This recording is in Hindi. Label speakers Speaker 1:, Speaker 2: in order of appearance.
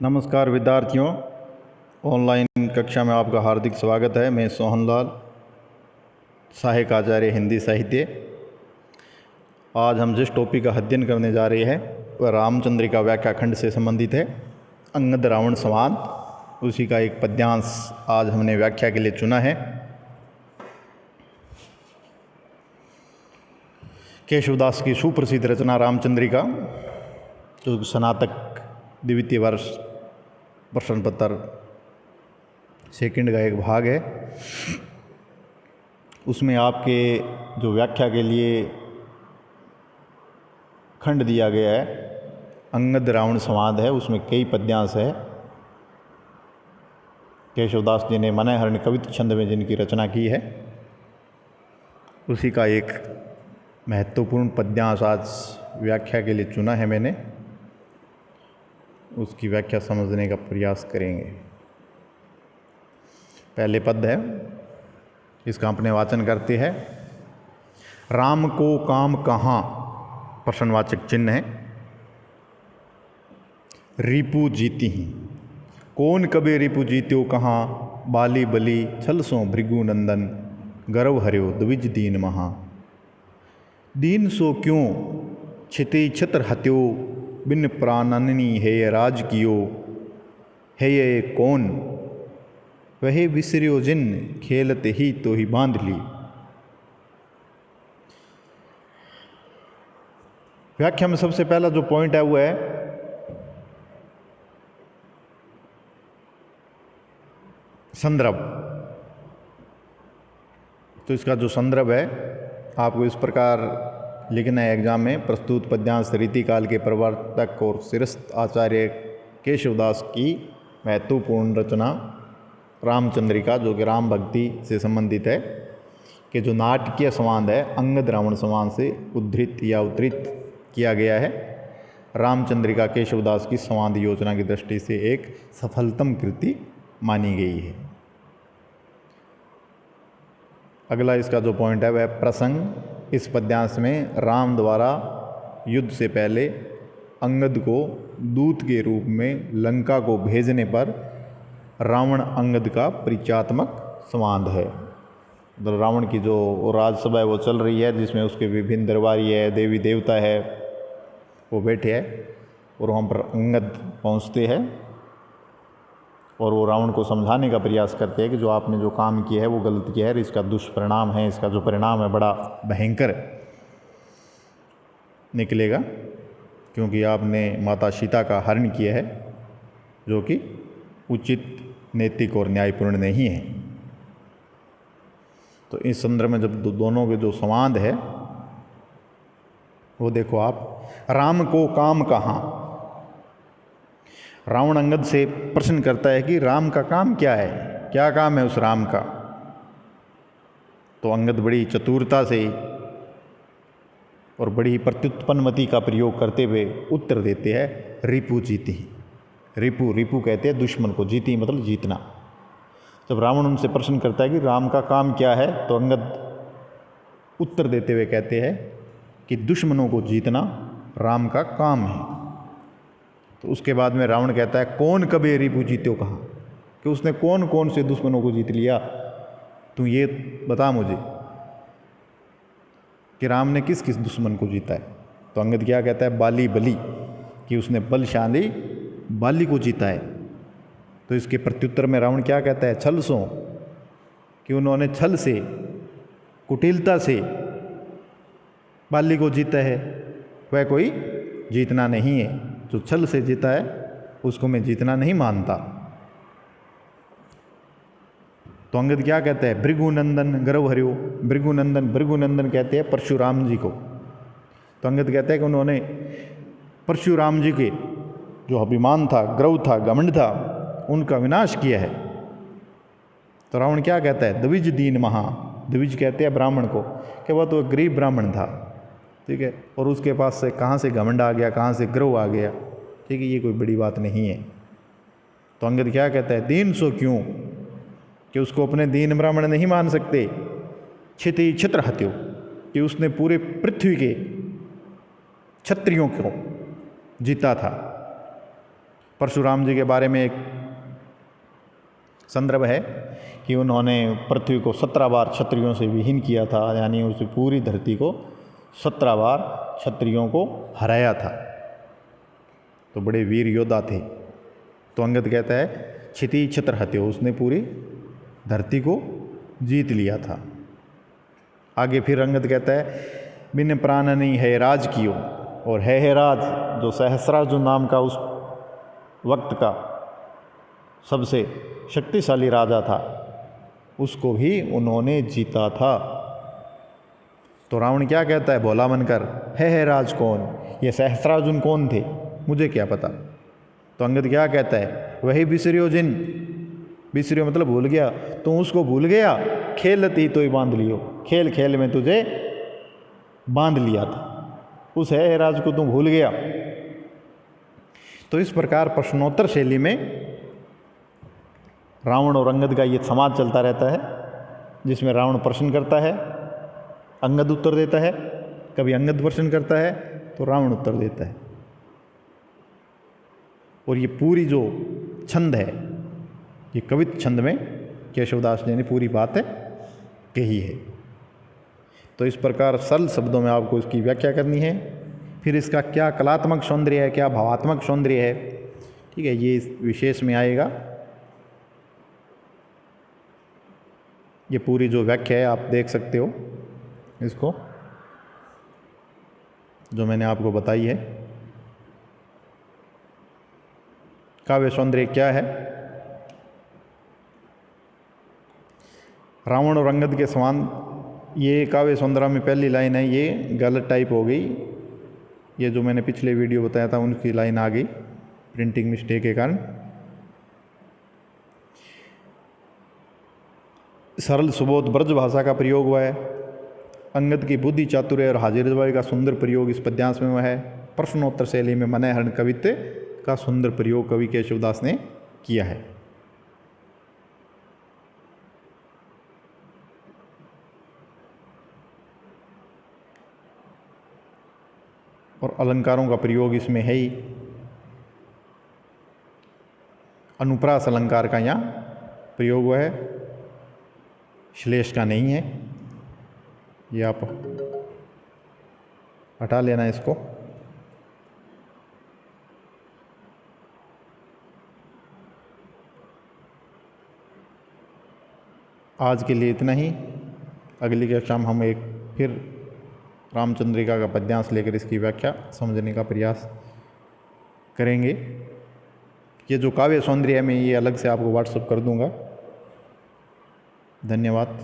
Speaker 1: नमस्कार विद्यार्थियों, ऑनलाइन कक्षा में आपका हार्दिक स्वागत है। मैं सोहनलाल, सहायक आचार्य हिंदी साहित्य। आज हम जिस टॉपिक का अध्ययन करने जा रहे हैं वह रामचंद्रिका व्याख्याखंड से संबंधित है। अंगद रावण संवाद, उसी का एक पद्यांश आज हमने व्याख्या के लिए चुना है। केशवदास की सुप्रसिद्ध रचना रामचंद्रिका, जो स्नातक द्वितीय वर्ष प्रश्न पत्र सेकंड का एक भाग है। उसमें आपके जो व्याख्या के लिए खंड दिया गया है अंगद रावण संवाद है, उसमें कई पद्यांश है। केशवदास जी ने मनयहरण कवित्व छंद में जिनकी रचना की है, उसी का एक महत्वपूर्ण पद्यांश आज व्याख्या के लिए चुना है मैंने। उसकी व्याख्या समझने का प्रयास करेंगे। पहले पद है, इसका अपने वाचन करते हैं। राम को काम कहाँ, प्रश्नवाचक चिन्ह है। रिपु जीती ही, कौन कबे रिपु जीत्यो कहाँ। बाली बली छल सो भृगु नंदन, गर्व हर्यो द्विज दीन महा। दीन सो क्यों छिति छत्र हत्यो, बिन प्राणनी है राज कियो। है ये कौन वह विसरियो जिन, खेलते ही तो ही बांध ली। व्याख्या में सबसे पहला जो पॉइंट है वो है संदर्भ। तो इसका जो संदर्भ है आपको इस प्रकार लिखना है एग्जाम में। प्रस्तुत पद्यांश रीतिकाल के प्रवर्तक और शिरस्त आचार्य केशवदास की महत्वपूर्ण रचना रामचंद्रिका, जो कि राम भक्ति से संबंधित है, कि जो नाटकीय संवाद है अंगद रावण संवाद से उद्धृत या उद्धृत किया गया है। रामचंद्रिका केशवदास की संवाद योजना की दृष्टि से एक सफलतम कृति मानी गई है। अगला इसका जो पॉइंट है वह प्रसंग। इस पद्यांश में राम द्वारा युद्ध से पहले अंगद को दूत के रूप में लंका को भेजने पर रावण अंगद का परिचयात्मक संवाद है। तो रावण की जो राजसभा है वो चल रही है, जिसमें उसके विभिन्न दरबारी है, देवी देवता है, वो बैठे हैं और वहाँ पर अंगद पहुँचते हैं और वो रावण को समझाने का प्रयास करते हैं कि जो आपने जो काम किया है वो गलत किया है, इसका दुष्परिणाम है, इसका जो परिणाम है बड़ा भयंकर निकलेगा, क्योंकि आपने माता सीता का हरण किया है, जो कि उचित, नैतिक और न्यायपूर्ण नहीं है। तो इस संदर्भ में जब दोनों के जो संवाद है वो देखो आप। राम को काम कहाँ, रावण अंगद से प्रश्न करता है कि राम का काम क्या है, क्या काम है उस राम का। तो अंगद बड़ी चतुरता से और बड़ी प्रत्युत्पन्नमति का प्रयोग करते हुए उत्तर देते हैं, रिपु जीती ही। रिपु, रिपु कहते हैं दुश्मन को, जीती मतलब जीतना। जब रावण उनसे प्रश्न करता है कि राम का काम क्या है, तो अंगद उत्तर देते हुए कहते हैं कि दुश्मनों को जीतना राम का काम है। तो उसके बाद में रावण कहता है, कौन कबे रिपु जीत्यो कहाँ, कि उसने कौन कौन से दुश्मनों को जीत लिया, तू ये बता मुझे कि राम ने किस किस दुश्मन को जीता है। तो अंगद क्या कहता है, बाली बली, कि उसने बलशाली बाली को जीता है। तो इसके प्रत्युत्तर में रावण क्या कहता है, छल सो, कि उन्होंने छल से, कुटिलता से बाली को जीता है, वह कोई जीतना नहीं है। जो छल से जीता है उसको मैं जीतना नहीं मानता। तो अंगद क्या कहता है, भृगुनंदन गर्व हर्यो। भृगुनंदन, भृगुनंदन कहते हैं परशुराम जी को। तो अंगद कहता है कि उन्होंने परशुराम जी के जो अभिमान था, गर्व था, घमंड था, उनका विनाश किया है। तो रावण क्या कहता है, द्विज दीन महा। द्विज कहते हैं ब्राह्मण को, कि वह तो गरीब ब्राह्मण था, ठीक है, और उसके पास से कहाँ से घमंड आ गया, कहाँ से गर्व आ गया, ठीक है, ये कोई बड़ी बात नहीं है। तो अंगद क्या कहता है, दीन सो क्यों, कि उसको अपने दीन ब्राह्मण नहीं मान सकते। छिति छत्र हत्यो, कि उसने पूरे पृथ्वी के क्षत्रियों को जीता था। परशुराम जी के बारे में एक संदर्भ है कि उन्होंने पृथ्वी को 17 बार क्षत्रियों से विहीन किया था, यानी उस पूरी धरती को 17 बार क्षत्रियों को हराया था। तो बड़े वीर योद्धा थे। तो अंगद कहता है क्षिति छत्र हत्यो, उसने पूरी धरती को जीत लिया था। आगे फिर अंगद कहता है बिन प्राण नहीं है राज कियो, और है राज जो सहस्रार्जुन नाम का उस वक्त का सबसे शक्तिशाली राजा था, उसको भी उन्होंने जीता था। तो रावण क्या कहता है भोला बनकर, है राज कौन, ये सहस्रार्जुन कौन थे, मुझे क्या पता। तो अंगद क्या कहता है वही बिसरियो जिन, बिसरियो मतलब भूल गया, तू उसको भूल गया, खेलत ही तो ही बांध लियो, खेल खेल में तुझे बांध लिया था, उस है राज को तू भूल गया। तो इस प्रकार प्रश्नोत्तर शैली में रावण और अंगद का ये संवाद चलता रहता है, जिसमें रावण प्रश्न करता है, अंगद उत्तर देता है, कभी अंगद प्रश्न करता है तो रावण उत्तर देता है। और ये पूरी जो छंद है, ये कवित छंद में केशवदास जी ने पूरी बात कही है। तो इस प्रकार सरल शब्दों में आपको इसकी व्याख्या करनी है। फिर इसका क्या कलात्मक सौंदर्य है, क्या भावात्मक सौंदर्य है, ठीक है, ये इस विशेष में आएगा। ये पूरी जो व्याख्या है आप देख सकते हो इसको, जो मैंने आपको बताई है। काव्य सौंदर्य क्या है, रावण और अंगद के समान, ये काव्य सौंदर्य में पहली लाइन है, ये गलत टाइप हो गई, ये जो मैंने पिछले वीडियो बताया था उनकी लाइन आ गई प्रिंटिंग मिस्टेक के कारण। सरल सुबोध ब्रज भाषा का प्रयोग हुआ है। अंगद की बुद्धि चातुर्य और हाजिर जवाबी का सुंदर प्रयोग इस पद्यांश में हुआ है। प्रश्नोत्तर शैली में मनहरण कवित्व का सुंदर प्रयोग कवि केशवदास ने किया है। और अलंकारों का प्रयोग इसमें है ही, अनुप्रास अलंकार का यहाँ प्रयोग हुआ है, श्लेष का नहीं है। ये आप हटा लेना इसको। आज के लिए इतना ही। अगली कक्षा में हम एक फिर रामचंद्रिका का पद्यांश लेकर इसकी व्याख्या समझने का प्रयास करेंगे। ये जो काव्य सौंदर्य है मैं ये अलग से आपको व्हाट्सएप कर दूंगा। धन्यवाद।